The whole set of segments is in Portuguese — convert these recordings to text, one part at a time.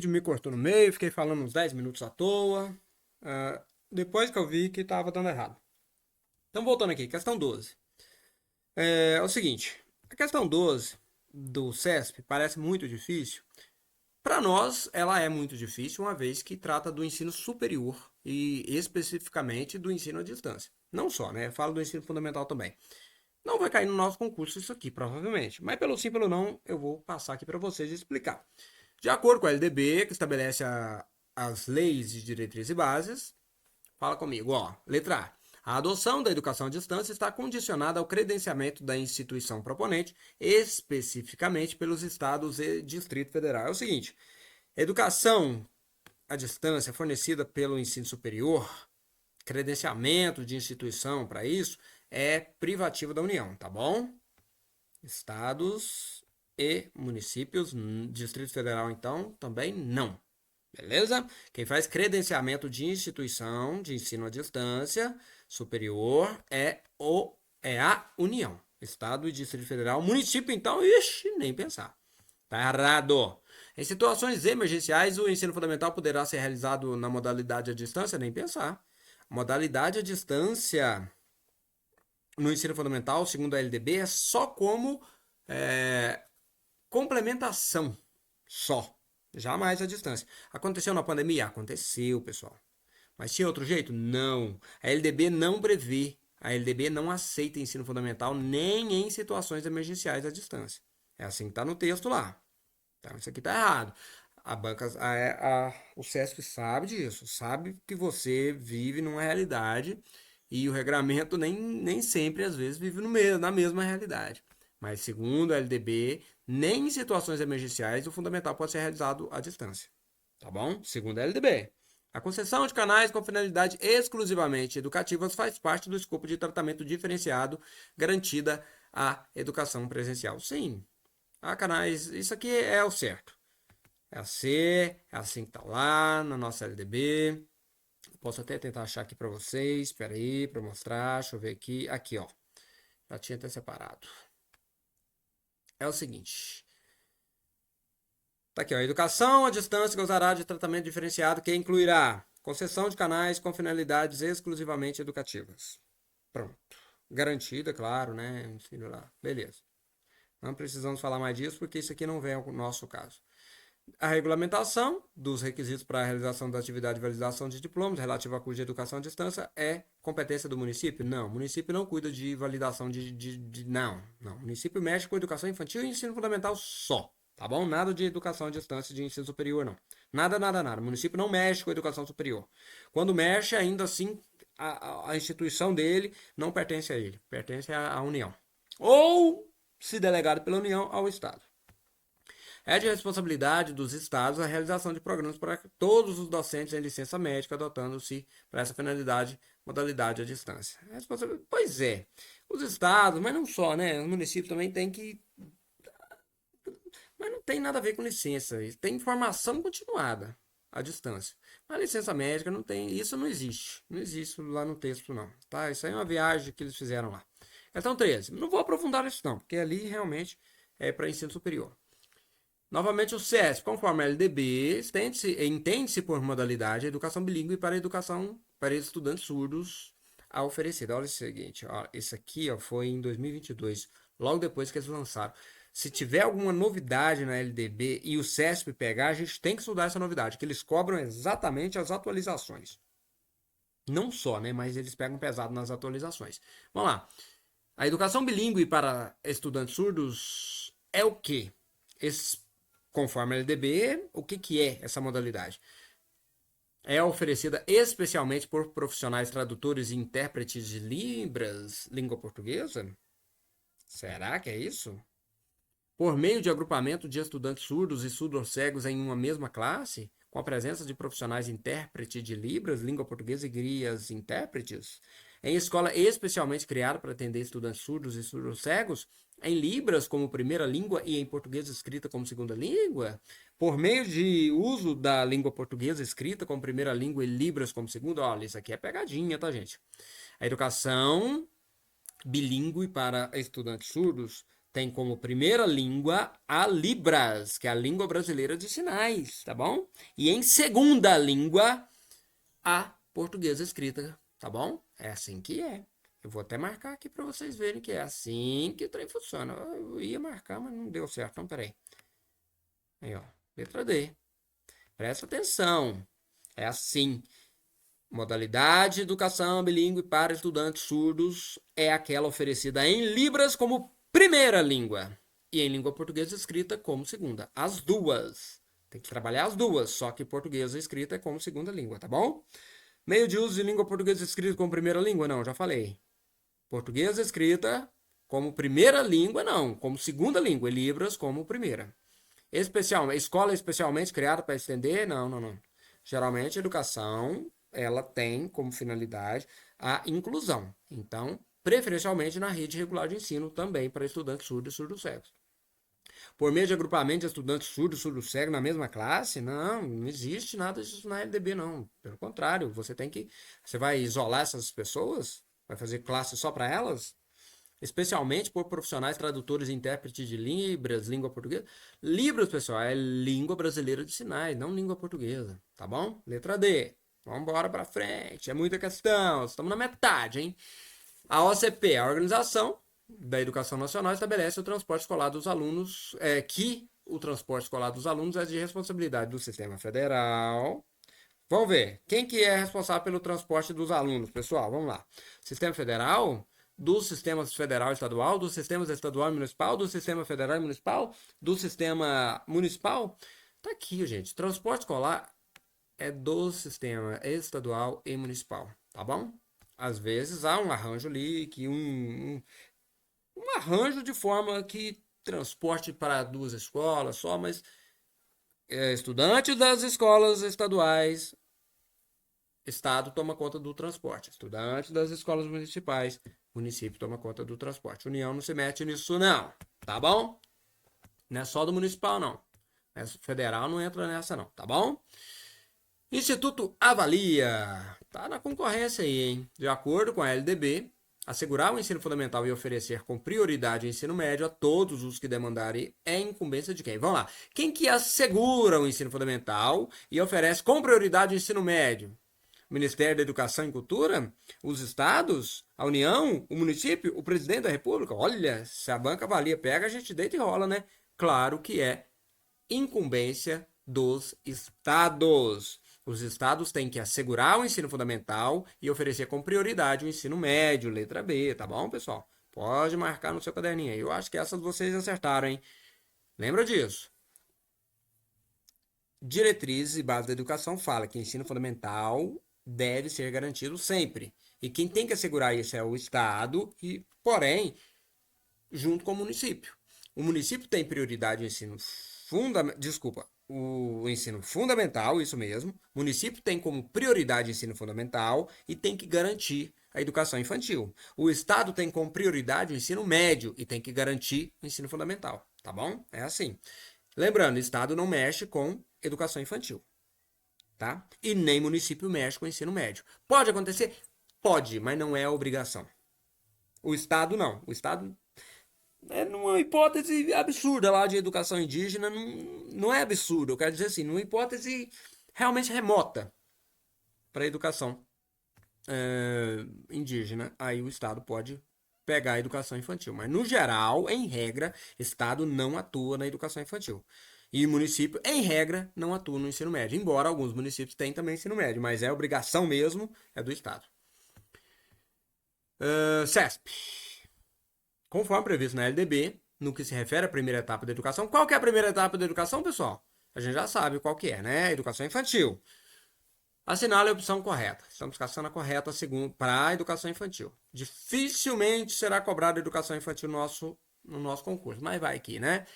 vídeo me cortou no meio, fiquei falando uns 10 minutos à toa. Depois que eu vi que estava dando errado. Então, voltando aqui, questão 12. É o seguinte: a questão 12 do CESP parece muito difícil. Para nós, ela é muito difícil, uma vez que trata do ensino superior e especificamente do ensino à distância. Não só, né? Falo do ensino fundamental também. Não vai cair no nosso concurso isso aqui, provavelmente. Mas pelo sim, pelo não, eu vou passar aqui para vocês e explicar. De acordo com a LDB, que estabelece as leis de diretrizes e bases, fala comigo, ó. Letra A. A adoção da educação à distância está condicionada ao credenciamento da instituição proponente, especificamente pelos estados e Distrito Federal. É o seguinte: educação à distância fornecida pelo ensino superior, credenciamento de instituição para isso, é privativo da União, tá bom? Estados e municípios, Distrito Federal, então, também não. Beleza? Quem faz credenciamento de instituição de ensino à distância superior é a União. Estado e Distrito Federal. Município, então, ixi, nem pensar. Tá errado. Em situações emergenciais, o ensino fundamental poderá ser realizado na modalidade à distância? Nem pensar. Modalidade à distância no ensino fundamental, segundo a LDB, é só como é, complementação. Só. Jamais à distância. Aconteceu na pandemia? Aconteceu, pessoal. Mas tinha outro jeito? Não. A LDB não prevê. A LDB não aceita ensino fundamental nem em situações emergenciais à distância. É assim que está no texto lá. Então, isso aqui está errado. O SESC sabe disso, sabe que você vive numa realidade e o regramento nem sempre, às vezes, vive na mesma realidade. Mas, segundo a LDB, nem em situações emergenciais o fundamental pode ser realizado à distância. Tá bom? Segundo a LDB. A concessão de canais com finalidade exclusivamente educativas faz parte do escopo de tratamento diferenciado garantida à educação presencial. Sim, há canais. Isso aqui é o certo. É assim que tá lá na nossa LDB. Posso até tentar achar aqui para vocês. Espera aí, para mostrar. Deixa eu ver aqui. Aqui, ó. Já tinha até separado. É o seguinte. Tá aqui, ó. Educação à distância gozará de tratamento diferenciado que incluirá concessão de canais com finalidades exclusivamente educativas. Pronto. Garantida, claro, né? Ensino lá. Beleza. Não precisamos falar mais disso porque isso aqui não vem ao nosso caso. A regulamentação dos requisitos para a realização da atividade de validação de diplomas relativa a curso de educação à distância é competência do município? Não, o município não cuida de validação não. O município mexe com educação infantil e ensino fundamental só, tá bom? Nada de educação à distância de ensino superior, não. Nada, nada, nada. O município não mexe com educação superior. Quando mexe, ainda assim, a instituição dele não pertence a ele, pertence à União. Ou, se delegado pela União, ao Estado. É de responsabilidade dos estados a realização de programas para todos os docentes em licença médica, adotando-se para essa finalidade modalidade à distância. Pois é, os estados, mas não só, né? Os municípios também têm que. Mas não tem nada a ver com licença. Tem formação continuada à distância. A licença médica não tem. Isso não existe. Não existe lá no texto, não. Tá? Isso aí é uma viagem que eles fizeram lá. Questão 13. Não vou aprofundar isso, não, porque ali realmente é para ensino superior. Novamente, o CESP, conforme a LDB, entende-se por modalidade a educação bilíngue para a educação para estudantes surdos a oferecida. Olha o seguinte, ó, esse aqui ó, foi em 2022, logo depois que eles lançaram. Se tiver alguma novidade na LDB e o CESP pegar, a gente tem que estudar essa novidade, que eles cobram exatamente as atualizações. Não só, né, mas eles pegam pesado nas atualizações. Vamos lá. A educação bilíngue para estudantes surdos é o quê? Conforme a LDB, o que é essa modalidade? É oferecida especialmente por profissionais tradutores e intérpretes de Libras, língua portuguesa? Será que é isso? Por meio de agrupamento de estudantes surdos e surdos-cegos em uma mesma classe, com a presença de profissionais intérpretes de Libras, língua portuguesa e guias intérpretes, em escola especialmente criada para atender estudantes surdos e surdos-cegos, em Libras como primeira língua e em português escrita como segunda língua, por meio de uso da língua portuguesa escrita como primeira língua e Libras como segunda. Olha, isso aqui é pegadinha, tá, gente? A educação bilíngue para estudantes surdos tem como primeira língua a Libras, que é a língua brasileira de sinais, tá bom? E em segunda língua, a portuguesa escrita, tá bom? É assim que é. Eu vou até marcar aqui para vocês verem que é assim que o trem funciona. Eu ia marcar, mas não deu certo. Então, peraí. Aí, ó. Letra D. Presta atenção. É assim. Modalidade de educação bilíngue para estudantes surdos é aquela oferecida em Libras como primeira língua e em língua portuguesa escrita como segunda. As duas. Tem que trabalhar as duas, só que portuguesa escrita é como segunda língua, tá bom? Meio de uso de língua portuguesa escrita como primeira língua? Não, já falei. Portuguesa escrita como primeira língua? Não, como segunda língua. E Libras como primeira. Escola especialmente criada para estender? Não, não, não. Geralmente a educação, ela tem como finalidade a inclusão. Então, preferencialmente na rede regular de ensino também para estudantes surdos e surdos-cegos. Por meio de agrupamento de estudantes surdos e surdos-cegos na mesma classe? Não, não existe nada disso na LDB, não. Pelo contrário, você vai isolar essas pessoas? Vai fazer classe só para elas? Especialmente por profissionais tradutores e intérpretes de Libras, língua portuguesa. Libras, pessoal, é língua brasileira de sinais, não língua portuguesa, tá bom? Letra D. Vamos embora para frente, é muita questão, estamos na metade, hein? A OCP, a Organização da Educação Nacional, estabelece o transporte escolar dos alunos, que o transporte escolar dos alunos é de responsabilidade do Sistema Federal. Vamos ver, quem que é responsável pelo transporte dos alunos, pessoal? Vamos lá. Sistema Federal, do Sistema Federal e Estadual, dos sistemas estadual e municipal, do Sistema Federal e Municipal, do Sistema Municipal. Tá aqui, gente. Transporte escolar é do Sistema Estadual e Municipal, tá bom? Às vezes há um arranjo ali, um arranjo de forma que transporte para duas escolas só, mas estudantes das escolas estaduais, Estado toma conta do transporte. Estudantes das escolas municipais, município toma conta do transporte. União não se mete nisso, não. Tá bom? Não é só do municipal, não. Federal não entra nessa, não. Tá bom? Instituto Avalia. Tá na concorrência aí, hein? De acordo com a LDB, assegurar o ensino fundamental e oferecer com prioridade o ensino médio a todos os que demandarem é incumbência de quem? Vamos lá. Quem que assegura o ensino fundamental e oferece com prioridade o ensino médio? O Ministério da Educação e Cultura, os estados, a União, o município, o presidente da República. Olha, se a banca avalia pega, a gente deita e rola, né? Claro que é incumbência dos estados. Os estados têm que assegurar o ensino fundamental e oferecer com prioridade o ensino médio, letra B, tá bom, pessoal? Pode marcar no seu caderninho aí. Eu acho que essas vocês acertaram, hein? Lembra disso? Diretrizes e bases da educação fala que ensino fundamental deve ser garantido sempre. E quem tem que assegurar isso é o Estado, e, porém, junto com o município. O município tem prioridade no ensino fundamental. Desculpa, o ensino fundamental, isso mesmo. O município tem como prioridade o ensino fundamental e tem que garantir a educação infantil. O Estado tem como prioridade o ensino médio e tem que garantir o ensino fundamental. Tá bom? É assim. Lembrando, o Estado não mexe com educação infantil. Tá? E nem município mexe com o ensino médio. Pode acontecer? Pode, mas não é obrigação. O Estado não. O Estado é numa hipótese absurda lá de educação indígena, não é absurdo, eu quero dizer assim, numa hipótese realmente remota para a educação indígena, aí o Estado pode pegar a educação infantil. Mas, no geral, em regra, Estado não atua na educação infantil. E município, em regra, não atua no ensino médio. Embora alguns municípios tenham também ensino médio, mas é obrigação mesmo, é do Estado. CESP. Conforme previsto na LDB, no que se refere à primeira etapa da educação. Qual que é a primeira etapa da educação, pessoal? A gente já sabe qual que é, né? Educação infantil. Assinale a opção correta. Estamos caçando a correta para a educação infantil. Dificilmente será cobrada a educação infantil no nosso concurso, mas vai aqui, né?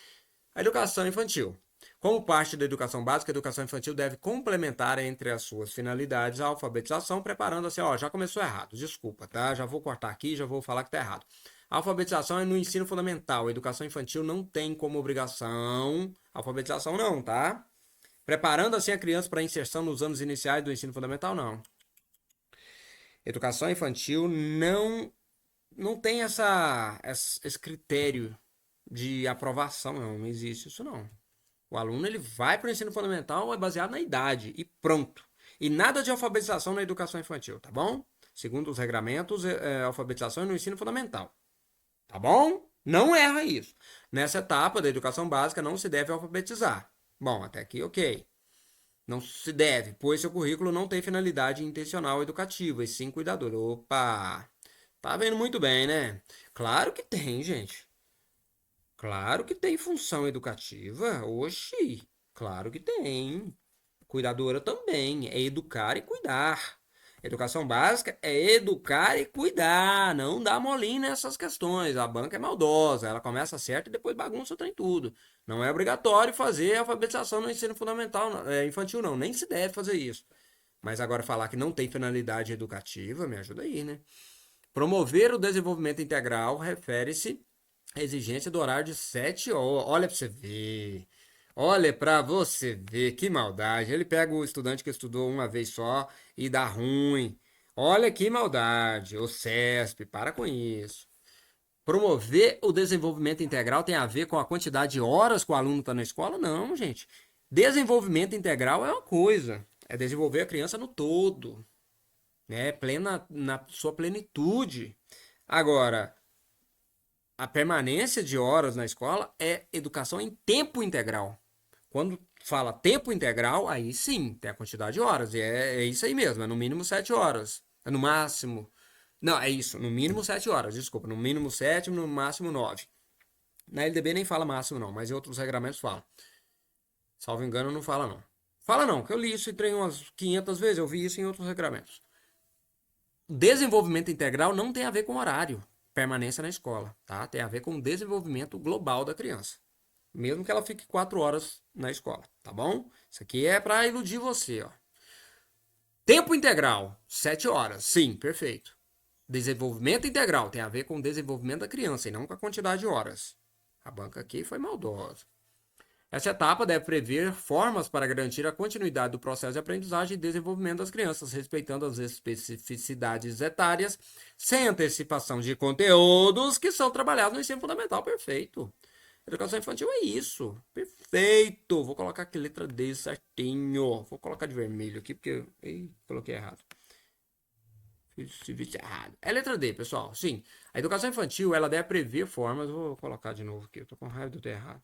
A educação infantil. Como parte da educação básica, a educação infantil deve complementar entre as suas finalidades a alfabetização, preparando assim, ó, já começou errado, desculpa, tá? Já vou cortar aqui, já vou falar que tá errado. A alfabetização é no ensino fundamental, a educação infantil não tem como obrigação alfabetização não, tá? Preparando assim a criança para a inserção nos anos iniciais do ensino fundamental, não. Educação infantil não tem esse critério de aprovação, não existe isso não. O aluno ele vai para o ensino fundamental é baseado na idade e pronto. E nada de alfabetização na educação infantil, tá bom? Segundo os regramentos, alfabetização é no ensino fundamental, tá bom? Não erra isso. Nessa etapa da educação básica não se deve alfabetizar. Bom, até aqui ok. Não se deve, pois seu currículo não tem finalidade intencional educativa, e sim cuidadora. Opa! Tá vendo muito bem, né? Claro que tem, gente. Claro que tem função educativa. Oxi, claro que tem. Cuidadora também. É educar e cuidar. Educação básica é educar e cuidar. Não dá molinho nessas questões. A banca é maldosa. Ela começa certo e depois bagunça o trem tudo. Não é obrigatório fazer alfabetização no ensino fundamental, infantil, não. Nem se deve fazer isso. Mas agora falar que não tem finalidade educativa, me ajuda aí, né? Promover o desenvolvimento integral refere-se à exigência do horário de 7 horas. Olha para você ver. Olha para você ver que maldade. Ele pega o estudante que estudou uma vez só e dá ruim. Olha que maldade. O CESP, para com isso. Promover o desenvolvimento integral tem a ver com a quantidade de horas que o aluno está na escola? Não, gente. Desenvolvimento integral é uma coisa. É desenvolver a criança no todo, né? Plena, na sua plenitude. Agora, a permanência de horas na escola é educação em tempo integral. Quando fala tempo integral, aí sim, tem a quantidade de horas. E é isso aí mesmo, é no mínimo 7 horas. É no máximo. Não, é isso, no mínimo 7 horas, desculpa. No mínimo 7, no máximo 9. Na LDB nem fala máximo, não, mas em outros regramentos fala. Salvo engano, não fala, não. Fala não, que eu li isso e treino umas 500 vezes, eu vi isso em outros regramentos. Desenvolvimento integral não tem a ver com horário, permanência na escola, tá? Tem a ver com o desenvolvimento global da criança. Mesmo que ela fique 4 horas na escola, tá bom? Isso aqui é para iludir você, ó. Tempo integral, 7 horas. Sim, perfeito. Desenvolvimento integral tem a ver com o desenvolvimento da criança e não com a quantidade de horas. A banca aqui foi maldosa. Essa etapa deve prever formas para garantir a continuidade do processo de aprendizagem e desenvolvimento das crianças, respeitando as especificidades etárias, sem antecipação de conteúdos que são trabalhados no ensino fundamental. Perfeito. Educação infantil é isso. Perfeito. Vou colocar aqui letra D certinho. Vou colocar de vermelho aqui porque coloquei errado. Fiz errado. É letra D, pessoal. Sim. A educação infantil ela deve prever formas. Vou colocar de novo aqui. Eu tô com raiva de eu ter errado.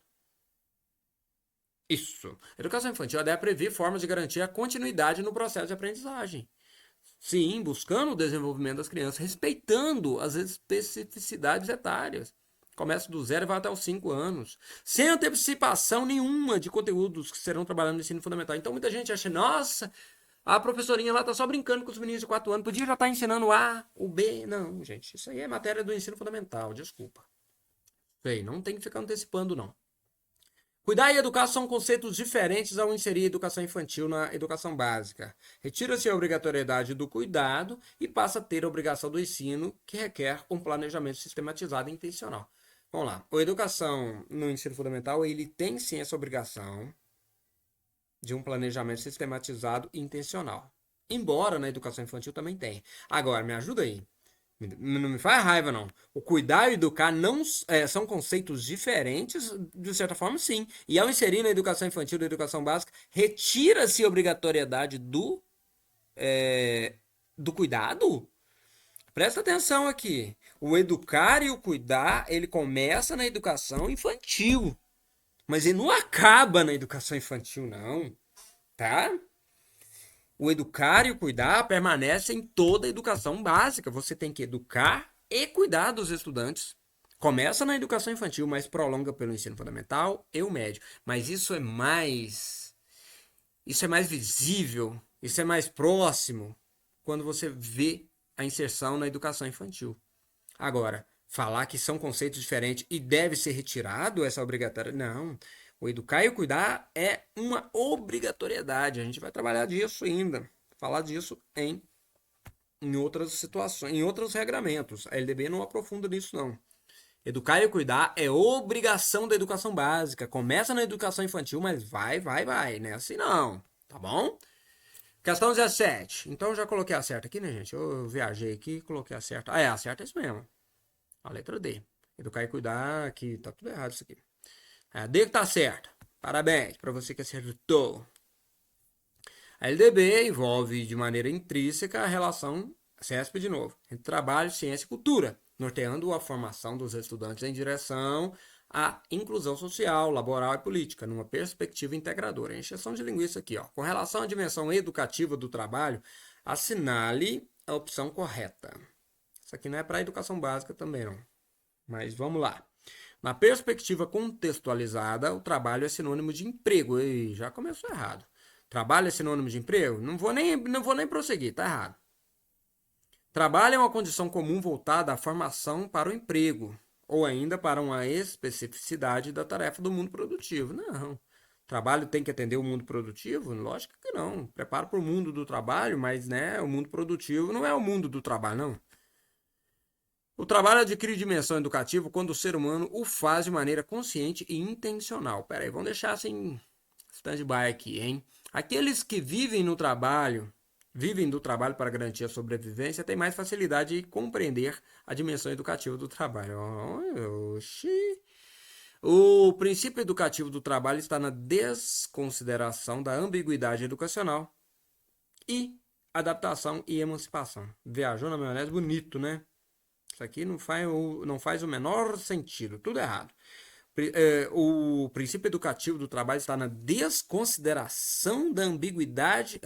Isso. A educação infantil ela deve prever formas de garantir a continuidade no processo de aprendizagem. Sim, buscando o desenvolvimento das crianças, respeitando as especificidades etárias. Começa do 0 e vai até os 5 anos. Sem antecipação nenhuma de conteúdos que serão trabalhados no ensino fundamental. Então muita gente acha, nossa, a professorinha lá tá só brincando com os meninos de 4 anos. Podia já estar ensinando o A, o B. Não, gente, isso aí é matéria do ensino fundamental, desculpa. Sei, não tem que ficar antecipando, não. Cuidar e educar são conceitos diferentes ao inserir a educação infantil na educação básica. Retira-se a obrigatoriedade do cuidado e passa a ter a obrigação do ensino, que requer um planejamento sistematizado e intencional. Vamos lá. A educação no ensino fundamental, ele tem sim essa obrigação de um planejamento sistematizado e intencional. Embora na educação infantil também tenha. Agora, me ajuda aí. Não me faz raiva, não. O cuidar e educar não são conceitos diferentes, de certa forma, sim. E ao inserir na educação infantil, da educação básica, retira-se a obrigatoriedade do cuidado? Presta atenção aqui. O educar e o cuidar, ele começa na educação infantil. Mas ele não acaba na educação infantil, não. Tá? O educar e o cuidar permanecem em toda a educação básica. Você tem que educar e cuidar dos estudantes. Começa na educação infantil, mas prolonga pelo ensino fundamental e o médio. Mas isso é mais visível, isso é mais próximo quando você vê a inserção na educação infantil. Agora, falar que são conceitos diferentes e deve ser retirado essa obrigatória, não. O educar e o cuidar é uma obrigatoriedade. A gente vai trabalhar disso ainda. Falar disso em outras situações, em outros regramentos. A LDB não aprofunda nisso, não. Educar e cuidar é obrigação da educação básica. Começa na educação infantil, mas vai. Não é assim não. Tá bom? Questão 17. Então eu já coloquei a certa aqui, né, gente? Eu viajei aqui e coloquei a certa. Ah, a certa é isso mesmo. A letra D. Educar e cuidar, aqui tá tudo errado isso aqui. A D que tá certa. Parabéns para você que acertou. A LDB envolve de maneira intrínseca a relação, CESP de novo, entre trabalho, ciência e cultura, norteando a formação dos estudantes em direção à inclusão social, laboral e política, numa perspectiva integradora. Encheção de linguiça aqui, ó. Com relação à dimensão educativa do trabalho, assinale a opção correta. Isso aqui não é para educação básica também, não. Mas vamos lá. Na perspectiva contextualizada, o trabalho é sinônimo de emprego. E já começou errado. Trabalho é sinônimo de emprego? Não vou nem prosseguir, tá errado. Trabalho é uma condição comum voltada à formação para o emprego, ou ainda para uma especificidade da tarefa do mundo produtivo. Não. Trabalho tem que atender o mundo produtivo? Lógico que não. Preparo para o mundo do trabalho, mas né, o mundo produtivo não é o mundo do trabalho, não. O trabalho adquire dimensão educativa quando o ser humano o faz de maneira consciente e intencional. Pera aí, vamos deixar assim stand-by aqui, hein? Aqueles que vivem do trabalho para garantir a sobrevivência, têm mais facilidade de compreender a dimensão educativa do trabalho. Oxi. O princípio educativo do trabalho está na desconsideração da ambiguidade educacional e adaptação e emancipação. Viajou na maionese bonito, né? Isso aqui não faz o menor sentido, tudo errado. O princípio educativo do trabalho está na desconsideração da ambiguidade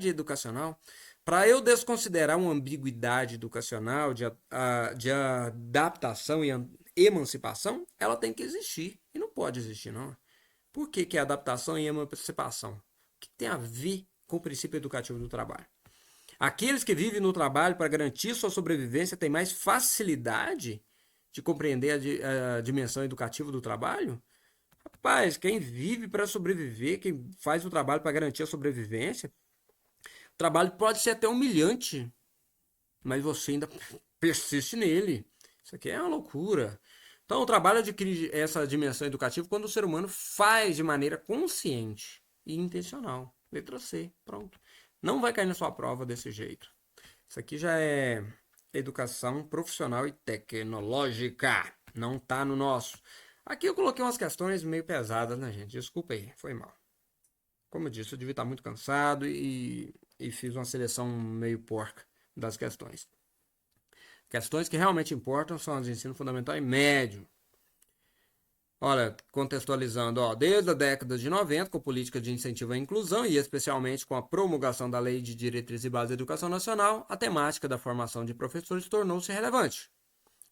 educacional. Para eu desconsiderar uma ambiguidade educacional de adaptação e emancipação, ela tem que existir. E não pode existir, não. Por que é adaptação e emancipação? O que tem a ver com o princípio educativo do trabalho? Aqueles que vivem no trabalho para garantir sua sobrevivência têm mais facilidade de compreender a dimensão educativa do trabalho? Rapaz, quem vive para sobreviver, quem faz o trabalho para garantir a sobrevivência, o trabalho pode ser até humilhante, mas você ainda persiste nele. Isso aqui é uma loucura. Então, o trabalho adquire essa dimensão educativa quando o ser humano faz de maneira consciente e intencional. Letra C, pronto. Não vai cair na sua prova desse jeito. Isso aqui já é educação profissional e tecnológica. Não tá no nosso. Aqui eu coloquei umas questões meio pesadas, né, gente? Desculpa aí, foi mal. Como eu disse, eu devia estar muito cansado e fiz uma seleção meio porca das questões. Questões que realmente importam são as de ensino fundamental e médio. Olha, contextualizando, desde a década de 90, com política de incentivo à inclusão e especialmente com a promulgação da Lei de Diretrizes e Bases da Educação Nacional, a temática da formação de professores tornou-se relevante.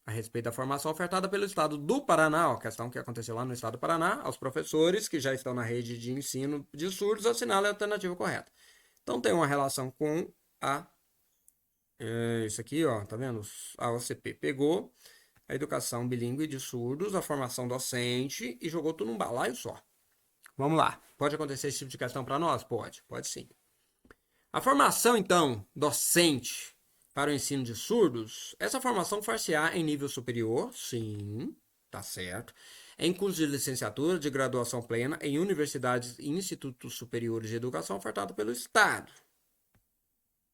A respeito da formação ofertada pelo Estado do Paraná, a questão que aconteceu lá no Estado do Paraná, aos professores que já estão na rede de ensino de surdos, assinale a alternativa correta. Então tem uma relação com isso aqui, tá vendo? A OCP pegou a educação bilíngue de surdos, a formação docente e jogou tudo num balaio só. Vamos lá. Pode acontecer esse tipo de questão para nós? Pode sim. A formação, então, docente para o ensino de surdos, essa formação far-se-á em nível superior, sim, tá certo, em cursos de licenciatura, de graduação plena, em universidades e institutos superiores de educação ofertado pelo Estado.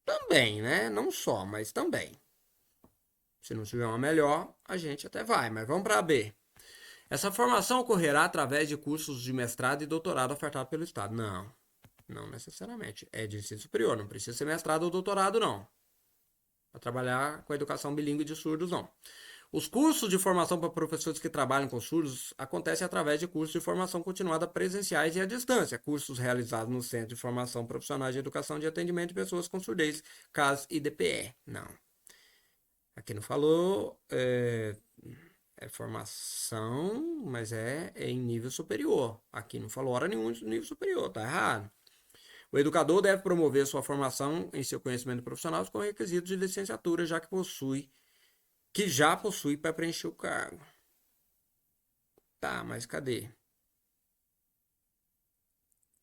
Também, né? Não só, mas também. Se não tiver uma melhor, a gente até vai, mas vamos para a B. Essa formação ocorrerá através de cursos de mestrado e doutorado ofertados pelo Estado. Não necessariamente. É de ensino superior, não precisa ser mestrado ou doutorado, não. Para trabalhar com a educação bilíngue de surdos, não. Os cursos de formação para professores que trabalham com surdos acontecem através de cursos de formação continuada presenciais e à distância, cursos realizados no Centro de Formação Profissional de Educação de Atendimento de Pessoas com Surdez, CAS e DPE. Não. Aqui não falou formação, mas é em nível superior. Aqui não falou hora nenhuma de nível superior, tá errado. O educador deve promover sua formação em seu conhecimento profissional com requisitos de licenciatura, que já possui para preencher o cargo. Tá, mas cadê?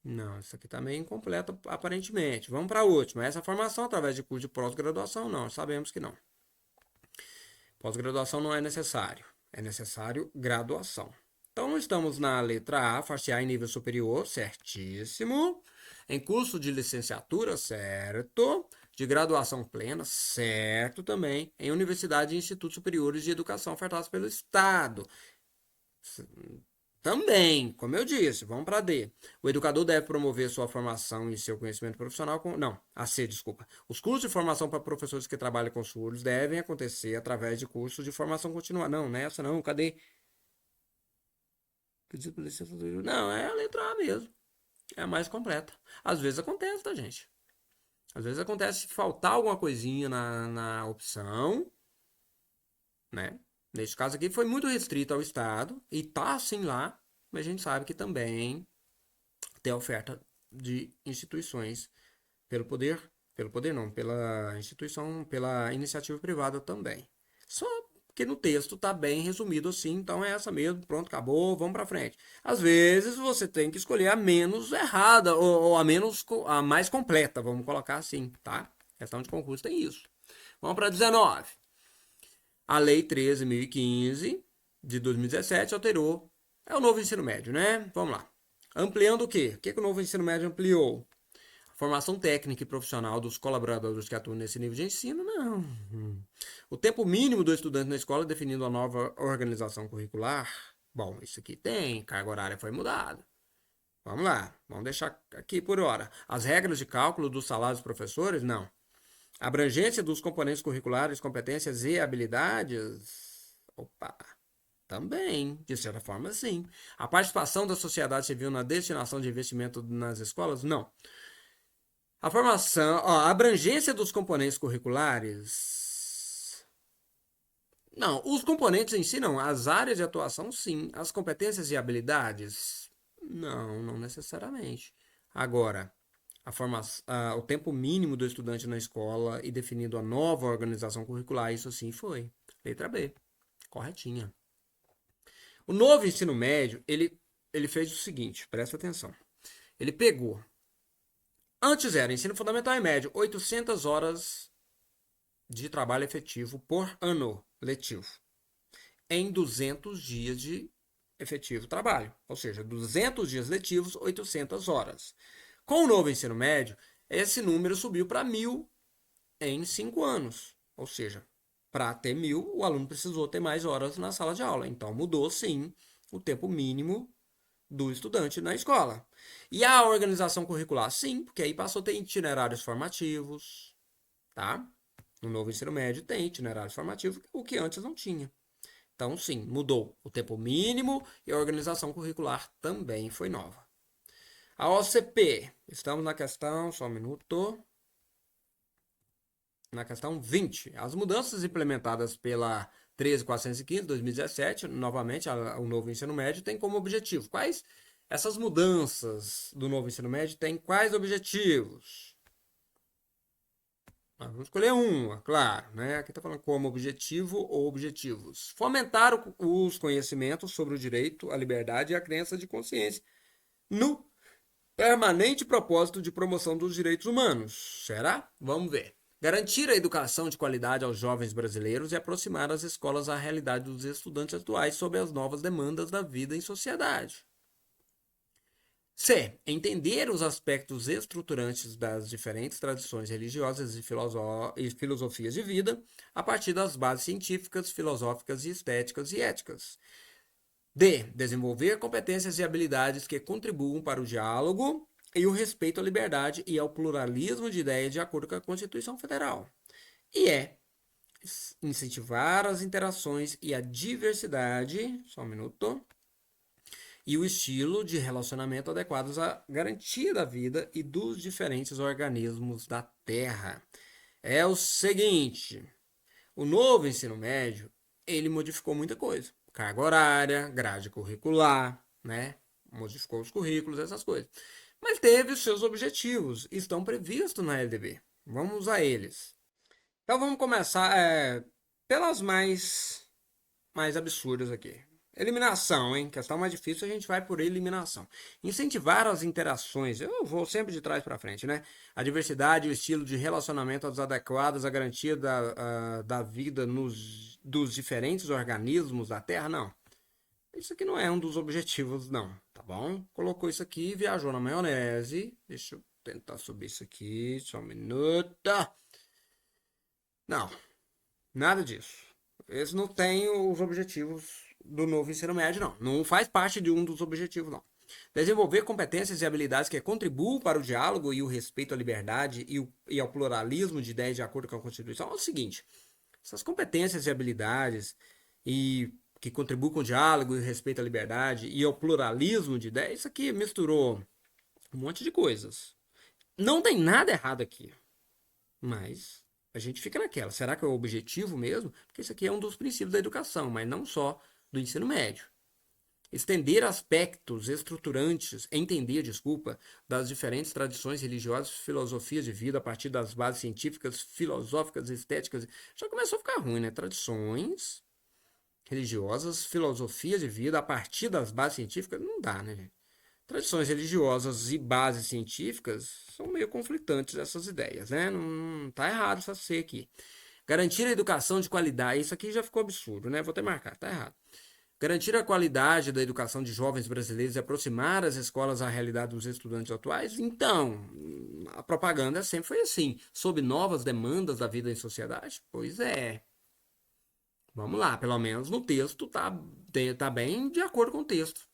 Não, isso aqui tá meio incompleto aparentemente. Vamos para a última. Essa formação através de curso de pós-graduação, não, sabemos que não. Pós-graduação não é necessário. É necessário graduação. Então, estamos na letra A, far-se-á em nível superior, certíssimo. Em curso de licenciatura, certo. de graduação plena, certo também, em universidades e institutos superiores de educação ofertados pelo Estado. Também, como eu disse, vamos para D. O educador deve promover sua formação e seu conhecimento profissional com. Não, a C, desculpa. Os cursos de formação para professores que trabalham com surdos devem acontecer através de cursos de formação contínua. Não, nessa não, cadê? Não, é a letra A mesmo. É a mais completa. Às vezes acontece, tá, gente? Às vezes acontece faltar alguma coisinha na opção, né? Nesse caso aqui foi muito restrito ao Estado e tá assim lá, mas a gente sabe que também tem a oferta de instituições pelo poder não, pela instituição, pela iniciativa privada também. Só que no texto tá bem resumido assim, então é essa mesmo, pronto, acabou, vamos para frente. Às vezes você tem que escolher a menos errada ou a mais completa, vamos colocar assim, tá? Questão de concurso tem isso. Vamos para 19. A Lei 13.015 de 2017 alterou. É o novo ensino médio, né? Vamos lá. Ampliando o quê? O que o novo ensino médio ampliou? A formação técnica e profissional dos colaboradores que atuam nesse nível de ensino? Não. O tempo mínimo do estudante na escola definindo a nova organização curricular? Bom, isso aqui tem. Carga horária foi mudada. Vamos lá. Vamos deixar aqui por hora. As regras de cálculo dos salários dos professores? Não. Abrangência dos componentes curriculares, competências e habilidades? Opa, também, de certa forma, sim. A participação da sociedade civil na destinação de investimento nas escolas? Não. A formação, ó, a abrangência dos componentes curriculares? Não, os componentes em si não. As áreas de atuação, sim. As competências e habilidades? Não, não necessariamente. Agora, o tempo mínimo do estudante na escola e definindo a nova organização curricular, isso sim foi. Letra B. Corretinha. O novo ensino médio, ele fez o seguinte, presta atenção. Ele pegou. Antes era ensino fundamental e médio, 800 horas de trabalho efetivo por ano letivo. Em 200 dias de efetivo trabalho. Ou seja, 200 dias letivos, 800 horas. Com o novo ensino médio, esse número subiu para 1.000 em 5 anos. Ou seja, para ter 1.000, o aluno precisou ter mais horas na sala de aula. Então, mudou sim o tempo mínimo do estudante na escola. E a organização curricular, sim, porque aí passou a ter itinerários formativos, tá? No novo ensino médio tem itinerários formativos, o que antes não tinha. Então, sim, mudou o tempo mínimo e a organização curricular também foi nova. A OCP, estamos na questão, só um minuto, na questão 20. As mudanças implementadas pela 13.415 de 2017, novamente, o novo ensino médio, tem como objetivo. Quais essas mudanças do novo ensino médio têm quais objetivos? Vamos escolher uma, claro, né? Aqui está falando como objetivo ou objetivos. Fomentar os conhecimentos sobre o direito, a liberdade e a crença de consciência no permanente propósito de promoção dos direitos humanos. Será? Vamos ver. Garantir a educação de qualidade aos jovens brasileiros e aproximar as escolas à realidade dos estudantes atuais sobre as novas demandas da vida em sociedade. C. Entender os aspectos estruturantes das diferentes tradições religiosas e filosofias de vida a partir das bases científicas, filosóficas, estéticas e éticas. D. Desenvolver competências e habilidades que contribuam para o diálogo e o respeito à liberdade e ao pluralismo de ideias de acordo com a Constituição Federal. E incentivar as interações e a diversidade, só um minuto, e o estilo de relacionamento adequados à garantia da vida e dos diferentes organismos da Terra. É o seguinte, o novo ensino médio, ele modificou muita coisa. Carga horária, grade curricular, né? Modificou os currículos, essas coisas. Mas teve os seus objetivos, estão previstos na LDB. Vamos a eles. Então vamos começar pelas mais absurdas aqui. Eliminação, hein? Questão mais difícil, a gente vai por eliminação. Incentivar as interações. Eu vou sempre de trás para frente, né? A diversidade e o estilo de relacionamento adequados à garantia da vida dos diferentes organismos da Terra, não. Isso aqui não é um dos objetivos, não, tá bom? Colocou isso aqui e viajou na maionese. Deixa eu tentar subir isso aqui, só um minuto. Não, nada disso. Esse não tem os objetivos do novo ensino médio, não. Não faz parte de um dos objetivos, não. Desenvolver competências e habilidades que contribuam para o diálogo e o respeito à liberdade e ao pluralismo de ideias de acordo com a Constituição é o seguinte: essas competências e habilidades e que contribuem com o diálogo e o respeito à liberdade e ao pluralismo de ideias, isso aqui misturou um monte de coisas. Não tem nada errado aqui, mas a gente fica naquela. Será que é o objetivo mesmo? Porque isso aqui é um dos princípios da educação, mas não só do ensino médio. Estender aspectos estruturantes, entender, desculpa, das diferentes tradições religiosas, filosofias de vida a partir das bases científicas, filosóficas, estéticas. Já começou a ficar ruim, né? Tradições religiosas, filosofias de vida a partir das bases científicas, não dá, né, gente? Tradições religiosas e bases científicas são meio conflitantes essas ideias, né? Não tá errado essa C aqui. Garantir a educação de qualidade, isso aqui já ficou absurdo, né? Vou até marcar, tá errado. Garantir a qualidade da educação de jovens brasileiros e aproximar as escolas à realidade dos estudantes atuais? Então, a propaganda sempre foi assim, sob novas demandas da vida em sociedade? Pois é. Vamos lá, pelo menos no texto tá bem de acordo com o texto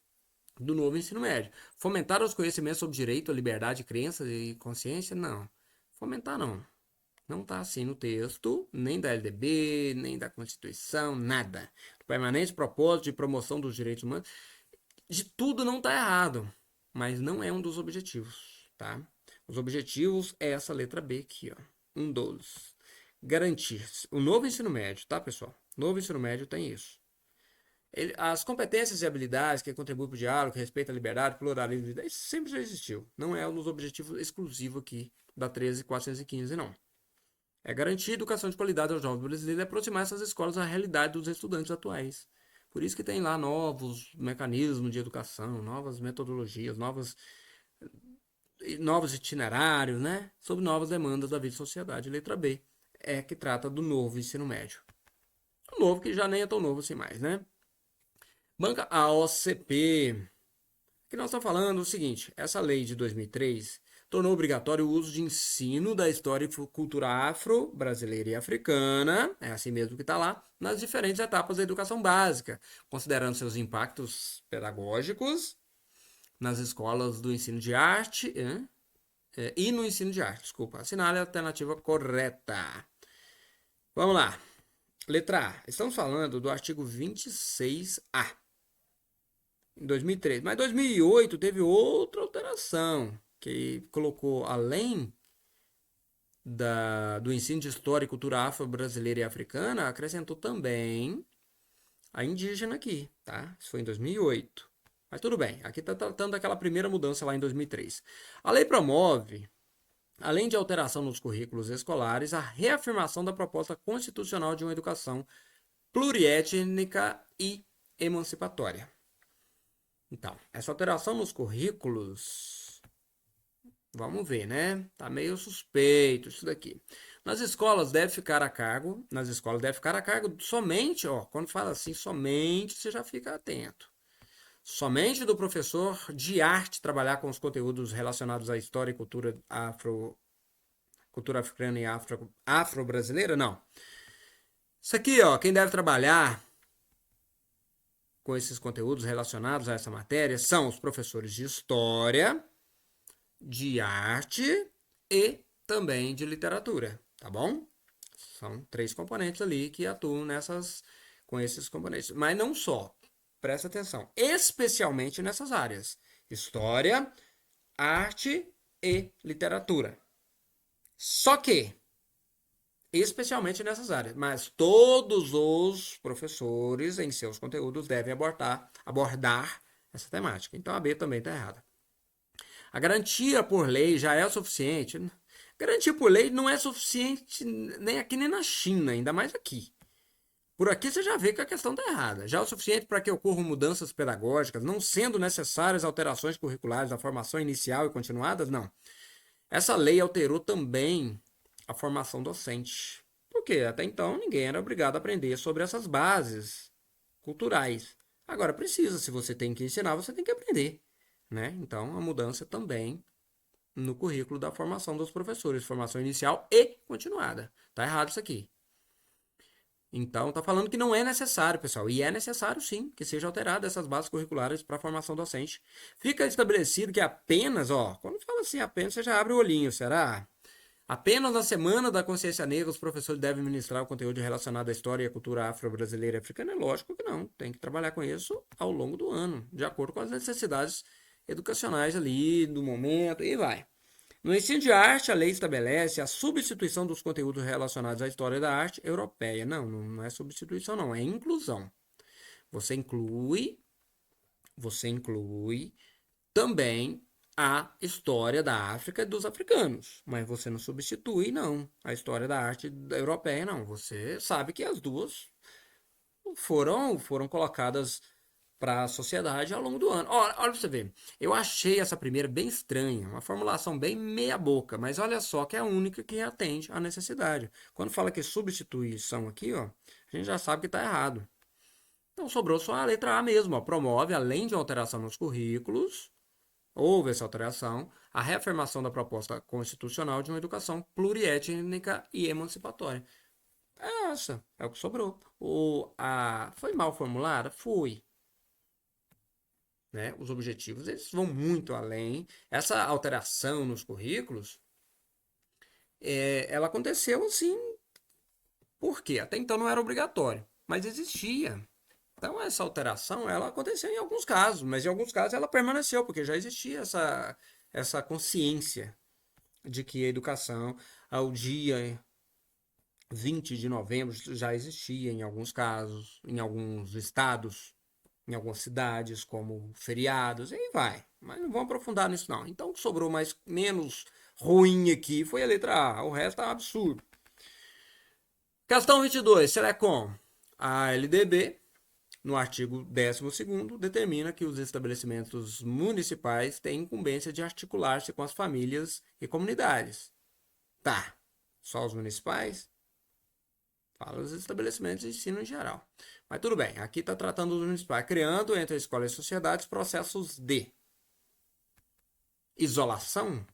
do novo ensino médio. Fomentar os conhecimentos sobre direito, liberdade, crença e consciência? Não. Fomentar não. Não está assim no texto, nem da LDB, nem da Constituição, nada. O permanente propósito de promoção dos direitos humanos, de tudo não está errado, mas não é um dos objetivos, tá? Os objetivos é essa letra B aqui, ó. Um dos. Garantir. O novo ensino médio, tá, pessoal? O novo ensino médio tem isso. As competências e habilidades que contribuem para o diálogo, que respeitam a liberdade, pluralismo, isso sempre já existiu. Não é um dos objetivos exclusivos aqui da 13.415, não. É garantir educação de qualidade aos jovens brasileiros e aproximar essas escolas à realidade dos estudantes atuais. Por isso que tem lá novos mecanismos de educação, novas metodologias, novos itinerários, né? Sobre novas demandas da vida e sociedade. Letra B é que trata do novo ensino médio. O novo que já nem é tão novo assim mais, né? Banca a OCP, que nós estamos falando o seguinte, essa lei de 2003 tornou obrigatório o uso de ensino da história e cultura afro-brasileira e africana, é assim mesmo que está lá, nas diferentes etapas da educação básica, considerando seus impactos pedagógicos nas escolas do ensino de arte e no ensino de arte, desculpa. Assinale a alternativa correta. Vamos lá. Letra A. Estamos falando do artigo 26A. Em 2003. Mas em 2008 teve outra alteração, que colocou, além do ensino de história e cultura afro-brasileira e africana, acrescentou também a indígena aqui, tá? Isso foi em 2008. Mas tudo bem, aqui está tratando daquela primeira mudança lá em 2003. A lei promove, além de alteração nos currículos escolares, a reafirmação da proposta constitucional de uma educação pluriétnica e emancipatória. Então, essa alteração nos currículos, vamos ver, né? Tá meio suspeito isso daqui. Nas escolas deve ficar a cargo somente, ó, quando fala assim, somente, você já fica atento. Somente do professor de arte trabalhar com os conteúdos relacionados à história e cultura cultura africana e afro-brasileira, não. Isso aqui, ó, quem deve trabalhar com esses conteúdos relacionados a essa matéria são os professores de história, de arte e também de literatura, tá bom? São 3 componentes ali que atuam com esses componentes. Mas não só, presta atenção, especialmente nessas áreas: história, arte e literatura. Só que, especialmente nessas áreas, mas todos os professores em seus conteúdos devem abordar essa temática. Então a B também está errada. A garantia por lei já é o suficiente. Garantia por lei não é suficiente nem aqui nem na China, ainda mais aqui. Por aqui você já vê que a questão está errada. Já é o suficiente para que ocorram mudanças pedagógicas, não sendo necessárias alterações curriculares da formação inicial e continuadas, não. Essa lei alterou também a formação docente. Porque até então ninguém era obrigado a aprender sobre essas bases culturais. Agora precisa, se você tem que ensinar, você tem que aprender, né? Então a mudança também no currículo da formação dos professores, formação inicial e continuada. Tá errado isso aqui. Então, tá falando que não é necessário, pessoal. E é necessário, sim, que seja alterada essas bases curriculares para a formação docente. Fica estabelecido que apenas, ó, quando fala assim, apenas, você já abre o olhinho, será? Apenas na Semana da Consciência Negra, os professores devem ministrar o conteúdo relacionado à história e à cultura afro-brasileira e africana? É lógico que não. Tem que trabalhar com isso ao longo do ano, de acordo com as necessidades educacionais ali, do momento, e vai. No ensino de arte, a lei estabelece a substituição dos conteúdos relacionados à história da arte europeia. Não, não é substituição, não, é inclusão. Você inclui, você inclui também a história da África e dos africanos, mas você não substitui, não, a história da arte europeia, não. Você sabe que as duas foram colocadas para a sociedade ao longo do ano. Olha para você ver, eu achei essa primeira bem estranha, uma formulação bem meia boca, mas olha só que é a única que atende à necessidade. Quando fala que substituição aqui, ó, a gente já sabe que está errado. Então sobrou só a letra A mesmo, ó, promove, além de alteração nos currículos, houve essa alteração, a reafirmação da proposta constitucional de uma educação pluriétnica e emancipatória. É essa, é o que sobrou. Foi mal formulada? Foi. Né? Os objetivos eles vão muito além. Essa alteração nos currículos, ela aconteceu assim, por quê? Até então não era obrigatório, mas existia. Então essa alteração ela aconteceu em alguns casos, mas em alguns casos ela permaneceu, porque já existia essa consciência de que a educação ao dia 20 de novembro já existia em alguns casos, em alguns estados, em algumas cidades, como feriados, e aí vai. Mas não vamos aprofundar nisso, não. Então, o que sobrou menos ruim aqui foi a letra A. O resto é um absurdo. Questão 22. Selecom. A LDB, no artigo 12º, determina que os estabelecimentos municipais têm incumbência de articular-se com as famílias e comunidades. Tá. Só os municipais? Fala os estabelecimentos de ensino em geral. Mas tudo bem, aqui está tratando dos municipais, criando entre a escola e a sociedade processos de isolação.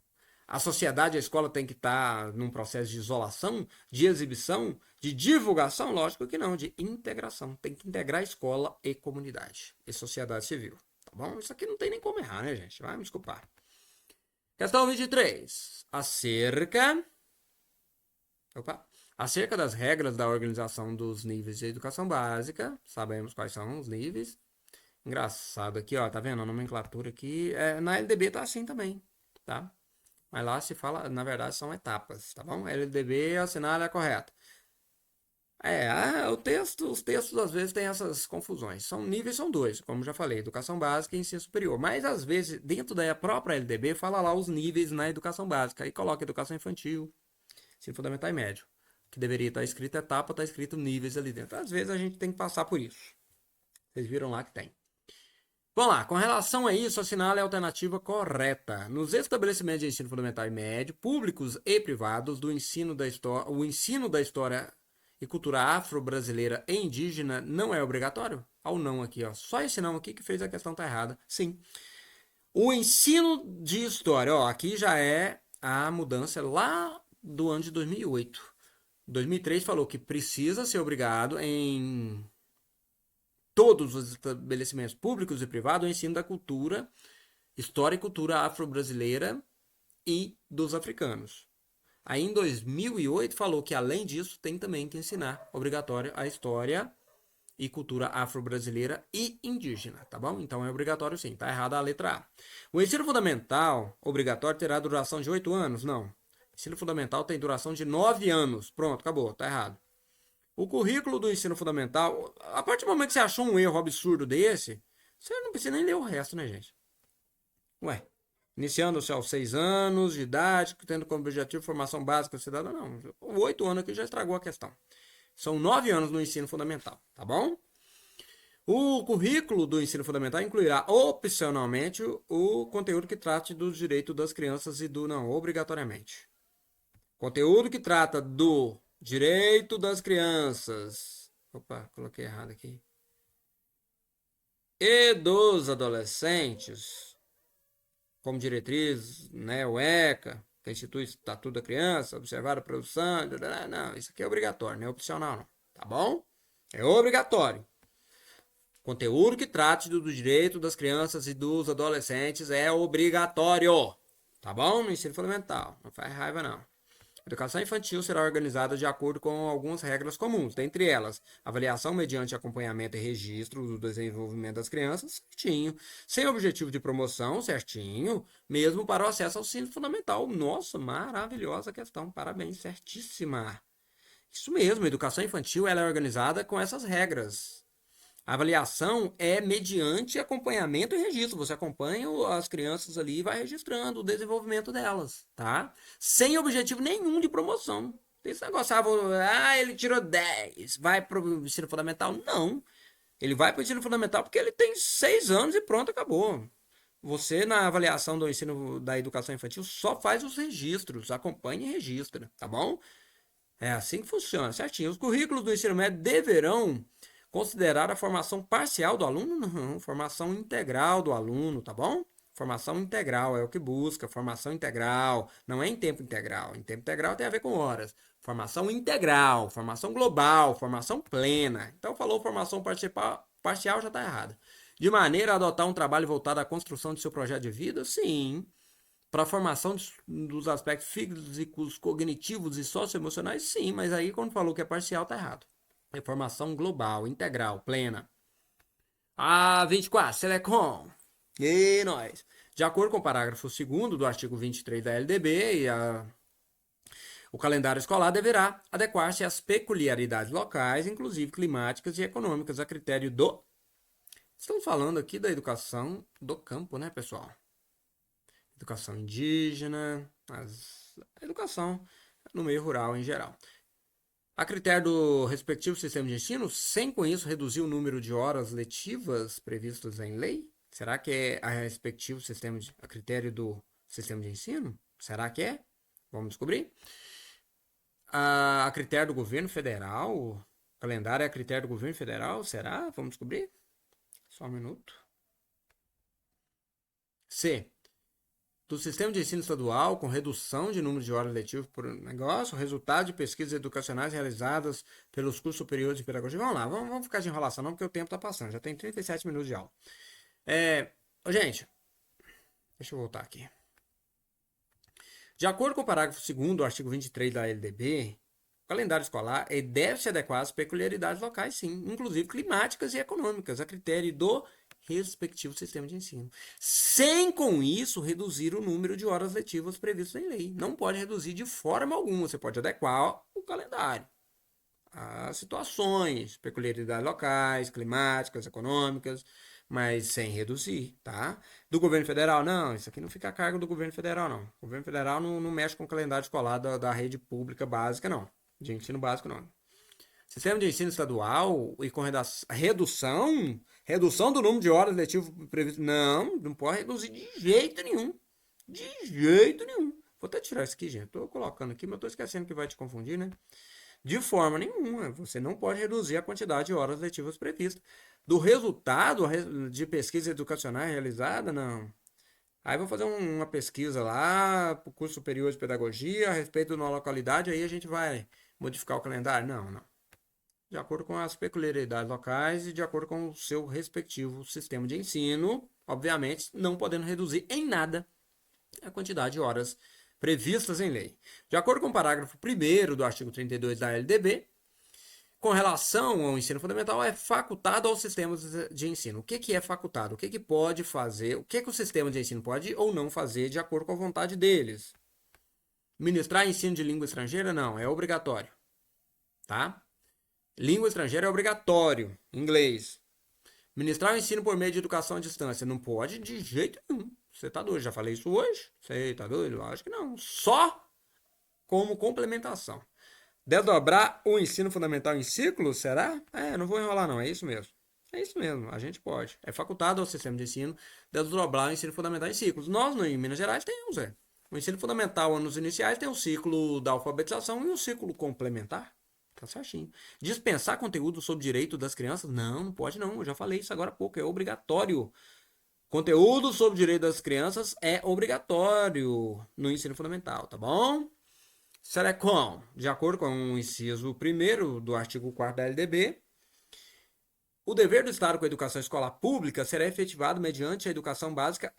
A sociedade e a escola tem que estar num processo de isolação, de exibição, de divulgação? Lógico que não, de integração. Tem que integrar escola e comunidade e sociedade civil. Tá bom? Isso aqui não tem nem como errar, né, gente? Vai me desculpar. Questão 23. Acerca das regras da organização dos níveis de educação básica, sabemos quais são os níveis. Engraçado aqui, ó, tá vendo? A nomenclatura aqui, na LDB tá assim também, tá? Mas lá se fala, na verdade, são etapas, tá bom? LDB assinala a correta. Os textos às vezes têm essas confusões. São níveis, são dois, como já falei, educação básica e ensino superior. Mas às vezes, dentro da própria LDB, fala lá os níveis na educação básica. Aí coloca educação infantil, ensino fundamental e médio. Que deveria estar escrito etapa, está escrito níveis ali dentro. Às vezes a gente tem que passar por isso. Vocês viram lá que tem. Vamos lá, com relação a isso, assinale a alternativa correta. Nos estabelecimentos de ensino fundamental e médio, públicos e privados, o ensino da história e cultura afro-brasileira e indígena não é obrigatório? Olha o não aqui, ó. Só esse não aqui que fez a questão tá errada. Sim. O ensino de história, ó, aqui já é a mudança lá do ano de 2008. 2003 falou que precisa ser obrigado em todos os estabelecimentos públicos e privados o ensino da cultura, história e cultura afro-brasileira e dos africanos. Aí em 2008 falou que além disso tem também que ensinar obrigatório a história e cultura afro-brasileira e indígena, tá bom? Então é obrigatório sim, tá errada a letra A. O ensino fundamental obrigatório terá duração de 8 anos? Não. O ensino fundamental tem duração de 9 anos. Pronto, acabou, tá errado. O currículo do ensino fundamental, a partir do momento que você achou um erro absurdo desse, você não precisa nem ler o resto, né, gente? Ué, iniciando-se aos 6 anos de idade, tendo como objetivo formação básica cidadã, não. 8 anos aqui já estragou a questão. São 9 anos no ensino fundamental, tá bom? O currículo do ensino fundamental incluirá opcionalmente o conteúdo que trate dos direitos das crianças e do não obrigatoriamente. Conteúdo que trata do direito das crianças. Opa, coloquei errado aqui. E dos adolescentes, como diretriz, né, o ECA, que institui o Estatuto da Criança, observar a produção. Não, isso aqui é obrigatório, não é opcional, não. Tá bom? É obrigatório. Conteúdo que trate do direito das crianças e dos adolescentes é obrigatório. Tá bom? No ensino fundamental. Não faz raiva, não. A educação infantil será organizada de acordo com algumas regras comuns, dentre elas, avaliação mediante acompanhamento e registro do desenvolvimento das crianças, certinho, sem objetivo de promoção, certinho, mesmo para o acesso ao ensino fundamental. Nossa, maravilhosa questão, parabéns, certíssima. Isso mesmo, a educação infantil ela é organizada com essas regras. A avaliação é mediante acompanhamento e registro. Você acompanha as crianças ali e vai registrando o desenvolvimento delas, tá? Sem objetivo nenhum de promoção. Esse negócio, ele tirou 10, vai para o ensino fundamental? Não. Ele vai para o ensino fundamental porque ele tem 6 anos e pronto, acabou. Você, na avaliação do ensino da educação infantil, só faz os registros, acompanha e registra, tá bom? É assim que funciona, certinho. Os currículos do ensino médio deverão considerar a formação parcial do aluno? Não, formação integral do aluno, tá bom? Formação integral é o que busca, formação integral, não é em tempo integral. Em tempo integral tem a ver com horas. Formação integral, formação global, formação plena. Então falou formação parcial já está errado. De maneira a adotar um trabalho voltado à construção de seu projeto de vida? Sim. Para a formação dos aspectos físicos, cognitivos e socioemocionais? Sim, mas aí quando falou que é parcial, está errado. É formação global, integral, plena. A 24, Selecom. E nós. De acordo com o parágrafo 2º do artigo 23 da LDB, o calendário escolar deverá adequar-se às peculiaridades locais, inclusive climáticas e econômicas, a critério do... Estamos falando aqui da educação do campo, né, pessoal? Educação indígena, a educação no meio rural em geral. A critério do respectivo sistema de ensino, sem com isso reduzir o número de horas letivas previstas em lei? Será que é a respectivo sistema a critério do sistema de ensino? Será que é? Vamos descobrir. A critério do governo federal, o calendário é a critério do governo federal, será? Vamos descobrir. Só um minuto. C. Do sistema de ensino estadual, com redução de número de horas letivas por negócio, resultado de pesquisas educacionais realizadas pelos cursos superiores de pedagogia. Vamos lá, vamos ficar de enrolação não, porque o tempo está passando, já tem 37 minutos de aula. Gente, deixa eu voltar aqui. De acordo com o parágrafo 2º do artigo 23 da LDB, o calendário escolar deve se adequar às peculiaridades locais, sim, inclusive climáticas e econômicas, a critério do respectivo sistema de ensino, sem com isso reduzir o número de horas letivas previstas em lei. Não pode reduzir de forma alguma, você pode adequar o calendário às situações, peculiaridades locais, climáticas, econômicas, mas sem reduzir, tá? Do governo federal, não, isso aqui não fica a cargo do governo federal, não. O governo federal não mexe com o calendário escolar da rede pública básica, não. De ensino básico, não. Sistema de ensino estadual e com redução do número de horas letivas previsto. Não pode reduzir de jeito nenhum. De jeito nenhum. Vou até tirar isso aqui, gente. Tô colocando aqui, mas eu tô esquecendo que vai te confundir, né? De forma nenhuma. Você não pode reduzir a quantidade de horas letivas previstas. Do resultado de pesquisa educacional realizada, não. Aí vou fazer uma pesquisa lá para o curso superior de pedagogia a respeito de uma localidade, aí a gente vai modificar o calendário? Não. De acordo com as peculiaridades locais e de acordo com o seu respectivo sistema de ensino, obviamente não podendo reduzir em nada a quantidade de horas previstas em lei. De acordo com o parágrafo 1º do artigo 32 da LDB, com relação ao ensino fundamental, é facultado aos sistemas de ensino. O que é facultado? O que pode fazer? O que o sistema de ensino pode ou não fazer de acordo com a vontade deles? Ministrar ensino de língua estrangeira? Não, é obrigatório. Tá? Língua estrangeira é obrigatório, inglês. Ministrar o ensino por meio de educação à distância? Não pode de jeito nenhum. Você tá doido? Já falei isso hoje? Você tá doido? Acho que não. Só como complementação. Desdobrar o ensino fundamental em ciclos, será? Não vou enrolar não, é isso mesmo. É isso mesmo, a gente pode. É facultado ao sistema de ensino desdobrar o ensino fundamental em ciclos. Nós, em Minas Gerais, temos, O ensino fundamental, anos iniciais, tem o ciclo da alfabetização e o ciclo complementar. Tá certinho. Dispensar conteúdo sobre direito das crianças? Não pode não. Eu já falei isso agora há pouco. É obrigatório. Conteúdo sobre direito das crianças é obrigatório no ensino fundamental, tá bom? Selecom, de acordo com o inciso 1º do artigo 4º da LDB, O dever do Estado com a educação escolar pública será efetivado mediante a educação básica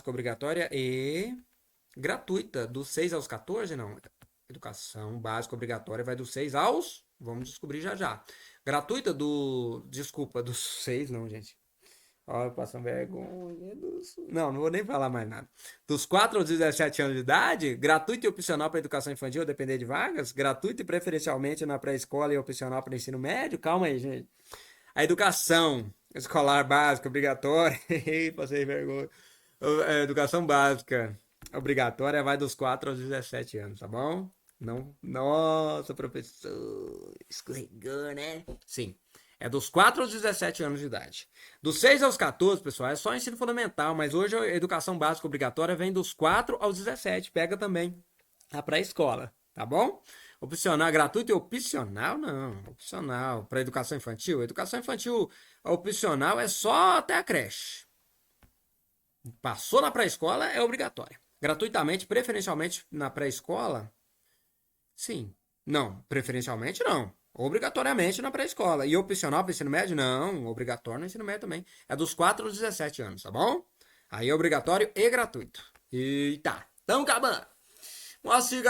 obrigatória e gratuita, dos 6 aos 14, não. Educação básica obrigatória vai dos 6 aos, vamos descobrir já já. Gratuita desculpa, dos 6 não, gente. Olha, passando vergonha. Não vou nem falar mais nada. Dos 4 aos 17 anos de idade, gratuito e opcional para educação infantil, a depender de vagas, gratuito e preferencialmente na pré-escola e opcional para ensino médio. Calma aí, gente. A educação escolar básica obrigatória, passei vergonha. A educação básica obrigatória vai dos 4 aos 17 anos, tá bom? Não, nossa, professor, escorregou, né? Sim, é dos 4 aos 17 anos de idade. Dos 6 aos 14, pessoal, é só ensino fundamental, mas hoje a educação básica obrigatória vem dos 4 aos 17, pega também a pré-escola, tá bom? Opcional, gratuito e opcional? Não, opcional. Para educação infantil? Educação infantil opcional é só até a creche. Passou na pré-escola, é obrigatória. Gratuitamente, preferencialmente na pré-escola? Sim. Não, preferencialmente não. Obrigatoriamente na pré-escola. E opcional para ensino médio? Não, obrigatório no ensino médio também. É dos 4 aos 17 anos, tá bom? Aí é obrigatório e gratuito. Eita, tamo acabando. Moacir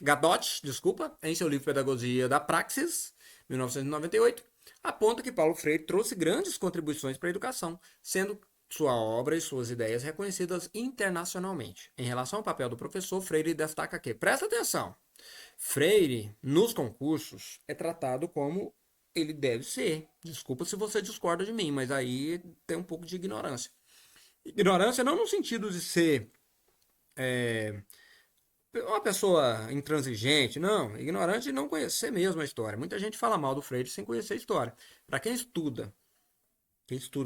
Gadotti, desculpa, em seu livro Pedagogia da Praxis, 1998, aponta que Paulo Freire trouxe grandes contribuições para a educação, sendo sua obra e suas ideias reconhecidas internacionalmente. Em relação ao papel do professor, Freire destaca que, presta atenção, Freire, nos concursos, é tratado como ele deve ser. Desculpa se você discorda de mim, mas aí tem um pouco de ignorância. Ignorância não no sentido de ser uma pessoa intransigente, não. Ignorante de não conhecer mesmo a história. Muita gente fala mal do Freire sem conhecer a história. Para quem estuda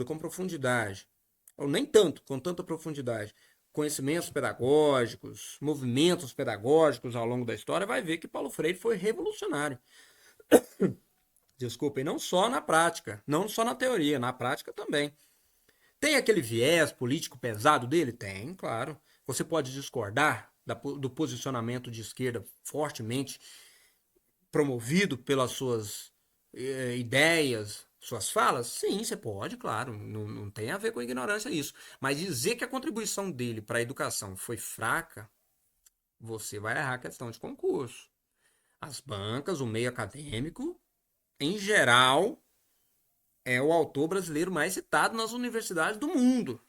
com profundidade, ou nem tanto, com tanta profundidade, conhecimentos pedagógicos, movimentos pedagógicos ao longo da história, vai ver que Paulo Freire foi revolucionário. Desculpem, não só na prática, não só na teoria, na prática também. Tem aquele viés político pesado dele? Tem, claro. Você pode discordar do posicionamento de esquerda fortemente promovido pelas suas ideias, suas falas? Sim, você pode, claro. Não tem a ver com ignorância isso. Mas dizer que a contribuição dele para a educação foi fraca, você vai errar a questão de concurso. As bancas, o meio acadêmico, em geral, é o autor brasileiro mais citado nas universidades do mundo.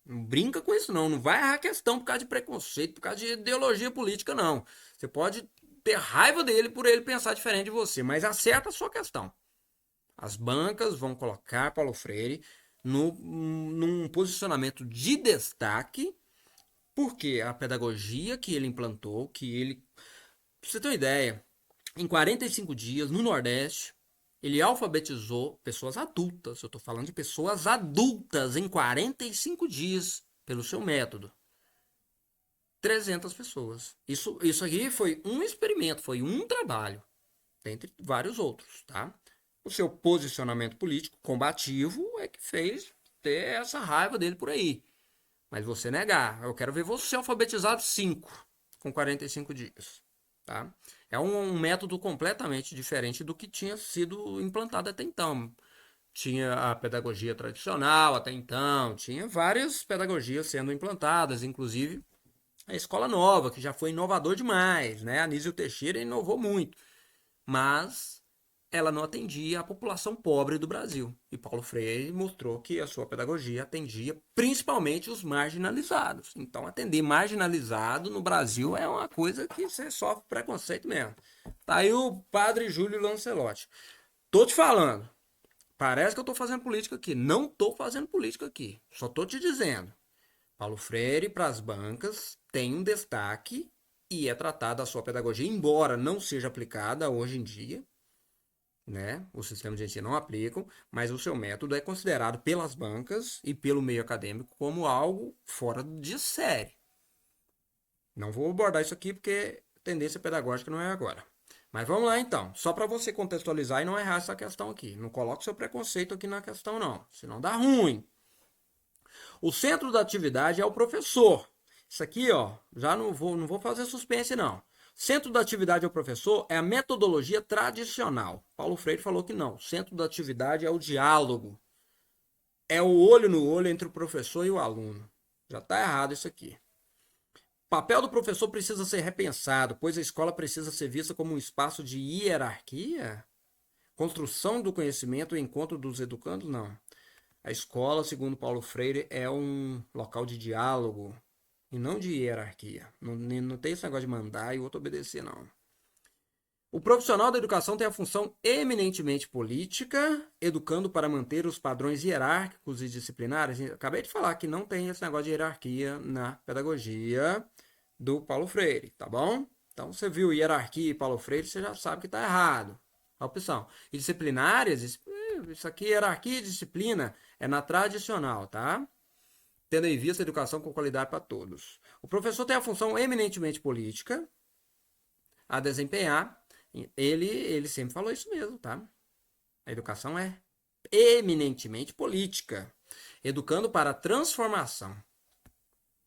Não brinca com isso, não. Não vai errar a questão por causa de preconceito, por causa de ideologia política, não. Você pode ter raiva dele por ele pensar diferente de você, mas acerta a sua questão. As bancas vão colocar Paulo Freire num posicionamento de destaque, porque a pedagogia que ele implantou, pra você ter uma ideia, em 45 dias, no Nordeste, ele alfabetizou pessoas adultas. Eu estou falando de pessoas adultas em 45 dias pelo seu método. 300 pessoas. Isso aqui foi um experimento, foi um trabalho, dentre vários outros, tá? O seu posicionamento político combativo é que fez ter essa raiva dele por aí. Mas você negar, eu quero ver você alfabetizado 5 com 45 dias, tá? É um método completamente diferente do que tinha sido implantado até então. Tinha a pedagogia tradicional até então, tinha várias pedagogias sendo implantadas, inclusive a escola nova, que já foi inovador demais, né? Anísio Teixeira inovou muito, mas ela não atendia a população pobre do Brasil. E Paulo Freire mostrou que a sua pedagogia atendia principalmente os marginalizados. Então, atender marginalizado no Brasil é uma coisa que você sofre preconceito mesmo. Tá aí o padre Júlio Lancelotti. Tô te falando. Parece que eu tô fazendo política aqui. Não tô fazendo política aqui. Só tô te dizendo. Paulo Freire, para as bancas, tem um destaque e é tratada a sua pedagogia, embora não seja aplicada hoje em dia, né? Os sistemas de ensino não aplicam, mas o seu método é considerado pelas bancas e pelo meio acadêmico como algo fora de série. Não vou abordar isso aqui porque tendência pedagógica não é agora. Mas vamos lá então, só para você contextualizar e não errar essa questão aqui. Não coloque seu preconceito aqui na questão não, senão dá ruim. O centro da atividade é o professor. Isso aqui, ó, já não vou fazer suspense não. Centro da atividade ao professor é a metodologia tradicional. Paulo Freire falou que não. Centro da atividade é o diálogo. É o olho no olho entre o professor e o aluno. Já está errado isso aqui. O papel do professor precisa ser repensado, pois a escola precisa ser vista como um espaço de hierarquia? Construção do conhecimento e encontro dos educandos? Não. A escola, segundo Paulo Freire, é um local de diálogo e não de hierarquia. Não tem esse negócio de mandar e o outro obedecer, não. O profissional da educação tem a função eminentemente política, educando para manter os padrões hierárquicos e disciplinares. Acabei de falar que não tem esse negócio de hierarquia na pedagogia do Paulo Freire, tá bom? Então, você viu hierarquia e Paulo Freire, você já sabe que está errado. A opção. E disciplinares, isso aqui, hierarquia e disciplina, é na tradicional, tá? Tendo em vista a educação com qualidade para todos. O professor tem a função eminentemente política a desempenhar. Ele sempre falou isso mesmo, tá? A educação é eminentemente política, educando para a transformação.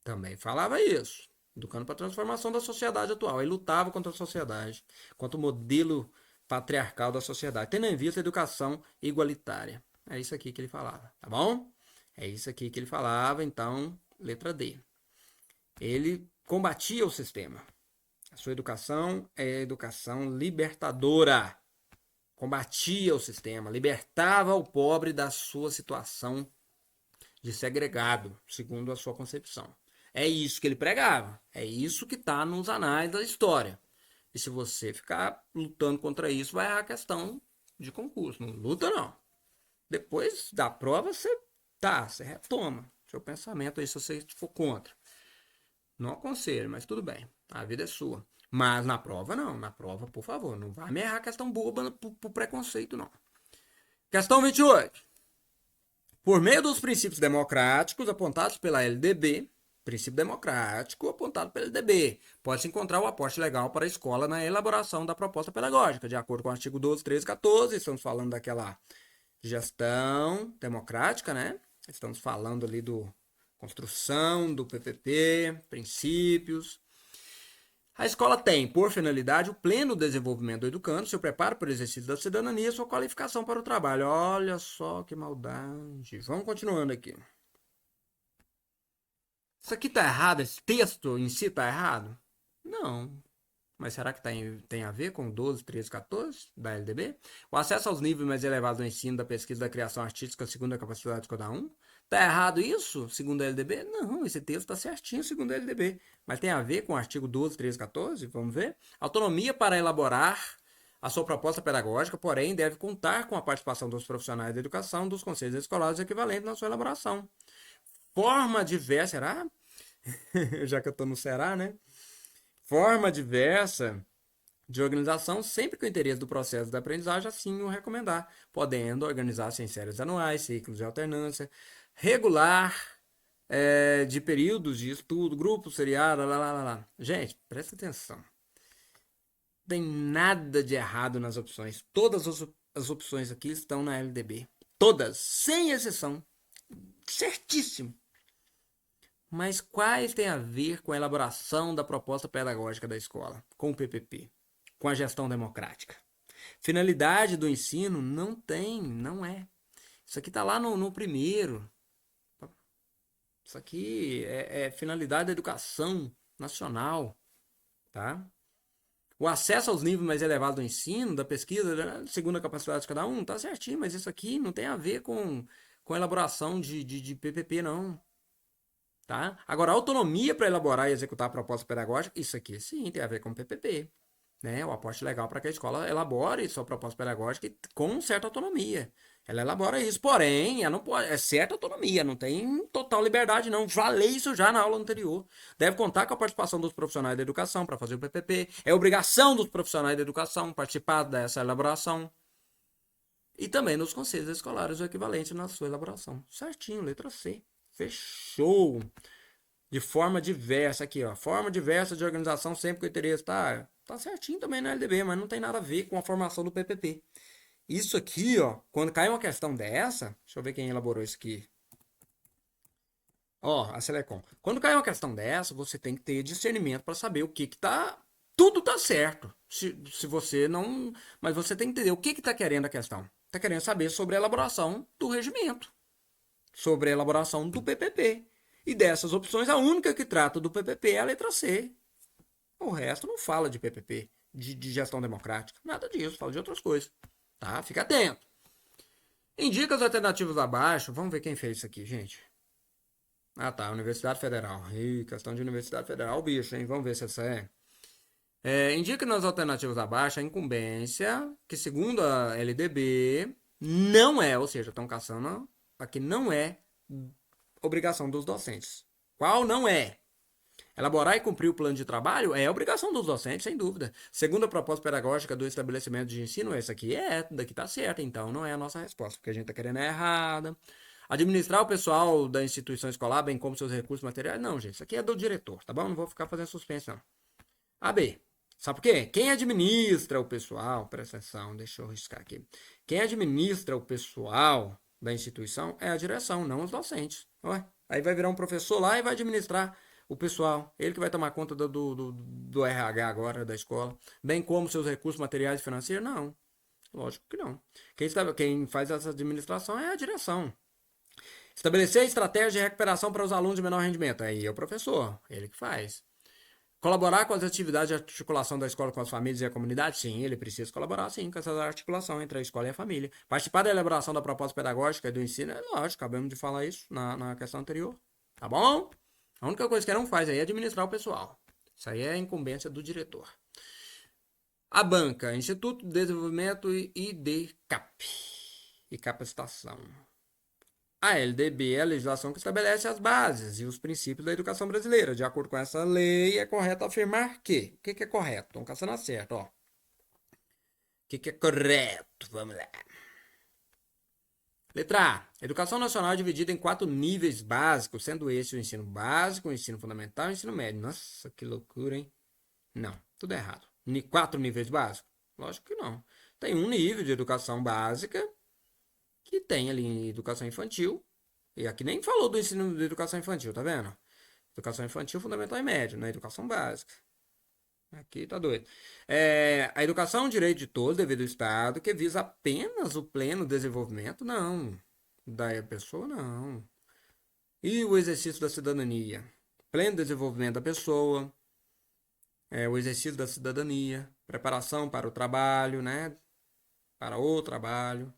Também falava isso, educando para a transformação da sociedade atual. Ele lutava contra a sociedade, contra o modelo patriarcal da sociedade, tendo em vista a educação igualitária. É isso aqui que ele falava, tá bom? É isso aqui que ele falava, então, letra D. Ele combatia o sistema. A sua educação é educação libertadora. Combatia o sistema, libertava o pobre da sua situação de segregado, segundo a sua concepção. É isso que ele pregava. É isso que está nos anais da história. E se você ficar lutando contra isso, vai errar a questão de concurso. Não luta, não. Depois da prova, você retoma seu pensamento aí se você for contra. Não aconselho, mas tudo bem. A vida é sua. Mas na prova, não. Na prova, por favor, não vai me errar a questão boba por preconceito, não. Questão 28. Por meio dos princípios democráticos apontados pela LDB, princípio democrático apontado pela LDB, pode-se encontrar o aporte legal para a escola na elaboração da proposta pedagógica, de acordo com o artigo 12, 13 e 14. Estamos falando daquela gestão democrática, né? Estamos falando ali do construção do PPP, princípios. A escola tem, por finalidade, o pleno desenvolvimento do educando, seu preparo para o exercício da cidadania e sua qualificação para o trabalho. Olha só que maldade. Vamos continuando aqui. Isso aqui está errado? Esse texto em si está errado? Não. Mas será que tem a ver com 12, 13, 14 da LDB? O acesso aos níveis mais elevados do ensino, da pesquisa e da criação artística segundo a capacidade de cada um? Está errado isso, segundo a LDB? Não, esse texto está certinho, segundo a LDB. Mas tem a ver com o artigo 12, 13, 14? Vamos ver? Autonomia para elaborar a sua proposta pedagógica, porém, deve contar com a participação dos profissionais da educação, dos conselhos escolares equivalentes na sua elaboração. Forma diversa, será? Já que eu estou no será, né? Forma diversa de organização, sempre que o interesse do processo da aprendizagem assim o recomendar, podendo organizar-se em séries anuais, ciclos de alternância, regular de períodos de estudo, grupos, seriado, lá. Gente, presta atenção. Não tem nada de errado nas opções. Todas as opções aqui estão na LDB. Todas, sem exceção. Certíssimo. Mas quais têm a ver com a elaboração da proposta pedagógica da escola, com o PPP, com a gestão democrática? Finalidade do ensino não tem, não é. Isso aqui está lá no primeiro. Isso aqui é finalidade da educação nacional, tá? O acesso aos níveis mais elevados do ensino, da pesquisa, segundo a capacidade de cada um, tá certinho, mas isso aqui não tem a ver com a elaboração de PPP, não. Tá? Agora, autonomia para elaborar e executar a proposta pedagógica, isso aqui sim tem a ver com o PPP. Né? O aporte legal para que a escola elabore sua proposta pedagógica com certa autonomia. Ela elabora isso, porém, ela não pode, é certa autonomia, não tem total liberdade, não. Falei isso já na aula anterior. Deve contar com a participação dos profissionais da educação para fazer o PPP. É obrigação dos profissionais da educação participar dessa elaboração. E também nos conselhos escolares, o equivalente na sua elaboração. Certinho, letra C. Fechou. De forma diversa aqui, ó. Forma diversa de organização sempre com interesse. Tá certinho também na LDB, mas não tem nada a ver com a formação do PPP. Isso aqui, ó, quando cai uma questão dessa, deixa eu ver quem elaborou isso aqui. Ó, a Selecom. Quando cai uma questão dessa, você tem que ter discernimento para saber o que tá tudo tá certo. Se você não. Mas você tem que entender o que está querendo a questão. Está querendo saber sobre a elaboração do regimento, sobre a elaboração do PPP. E dessas opções, a única que trata do PPP é a letra C. O resto não fala de PPP, de gestão democrática. Nada disso, fala de outras coisas. Tá? Fica atento. Indica as alternativas abaixo. Vamos ver quem fez isso aqui, gente. Ah, tá. Universidade Federal. Ih, questão de Universidade Federal, o bicho, hein? Vamos ver se essa é. Indica nas alternativas abaixo a incumbência, que segundo a LDB, não é, ou seja, estão caçando aqui, não é obrigação dos docentes. Qual não é? Elaborar e cumprir o plano de trabalho é obrigação dos docentes, sem dúvida. Segundo a proposta pedagógica do estabelecimento de ensino, essa aqui daqui tá certa, então não é a nossa resposta, porque a gente tá querendo é errada. Administrar o pessoal da instituição escolar, bem como seus recursos materiais, não, gente, isso aqui é do diretor, tá bom? Não vou ficar fazendo suspense, não. AB. Sabe por quê? Quem administra o pessoal, presta atenção, deixa eu riscar aqui. Quem administra o pessoal da instituição é a direção, não os docentes. Ué, aí vai virar um professor lá e vai administrar o pessoal. Ele que vai tomar conta do RH agora, da escola. Bem como seus recursos materiais e financeiros? Não. Lógico que não. Quem faz essa administração é a direção. Estabelecer estratégia de recuperação para os alunos de menor rendimento. Aí é o professor, ele que faz. Colaborar com as atividades de articulação da escola com as famílias e a comunidade? Sim, ele precisa colaborar, sim, com essa articulação entre a escola e a família. Participar da elaboração da proposta pedagógica e do ensino? É lógico, acabamos de falar isso na questão anterior. Tá bom? A única coisa que ele não faz aí é administrar o pessoal. Isso aí é a incumbência do diretor. A banca, Instituto de Desenvolvimento e IDCAP. E capacitação. A LDB é a legislação que estabelece as bases e os princípios da educação brasileira. De acordo com essa lei, é correto afirmar que... O que é correto? Estão caçando acerto, ó. O que é correto? Vamos lá. Letra A. Educação nacional é dividida em 4 níveis básicos, sendo esse o ensino básico, o ensino fundamental e o ensino médio. Nossa, que loucura, hein? Não, tudo errado. 4 níveis básicos? Lógico que não. Tem um nível de educação básica, que tem ali educação infantil, e aqui nem falou do ensino de educação infantil, tá vendo? Educação infantil, fundamental e médio, na educação básica. Aqui tá doido. A educação é um direito de todos, devido ao Estado, que visa apenas o pleno desenvolvimento, não. Da pessoa, não. E o exercício da cidadania? Pleno desenvolvimento da pessoa, o exercício da cidadania, preparação para o trabalho, né? Para o trabalho.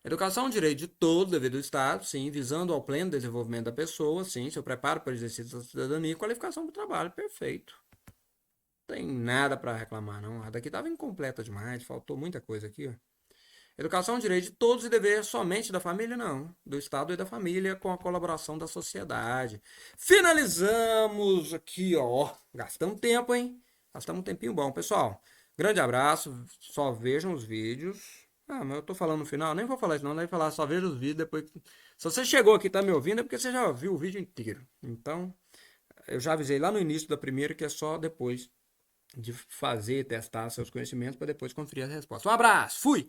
Educação é um direito de todos, devido ao Estado, sim, visando ao pleno desenvolvimento da pessoa, sim, seu preparo para o exercício da cidadania e qualificação para o trabalho, perfeito. Não tem nada para reclamar, não. A daqui estava incompleta demais, faltou muita coisa aqui, ó. Educação é um direito de todos e dever somente da família, não. Do Estado e da família, com a colaboração da sociedade. Finalizamos aqui, ó. Gastamos tempo, hein? Gastamos um tempinho bom, pessoal. Grande abraço, só vejam os vídeos. Ah, mas eu tô falando no final, nem vou falar isso não, nem falar, só veja os vídeos depois. Se você chegou aqui e tá me ouvindo é porque você já viu o vídeo inteiro. Então, eu já avisei lá no início da primeira que é só depois de fazer, testar seus conhecimentos para depois conferir as respostas. Um abraço, fui!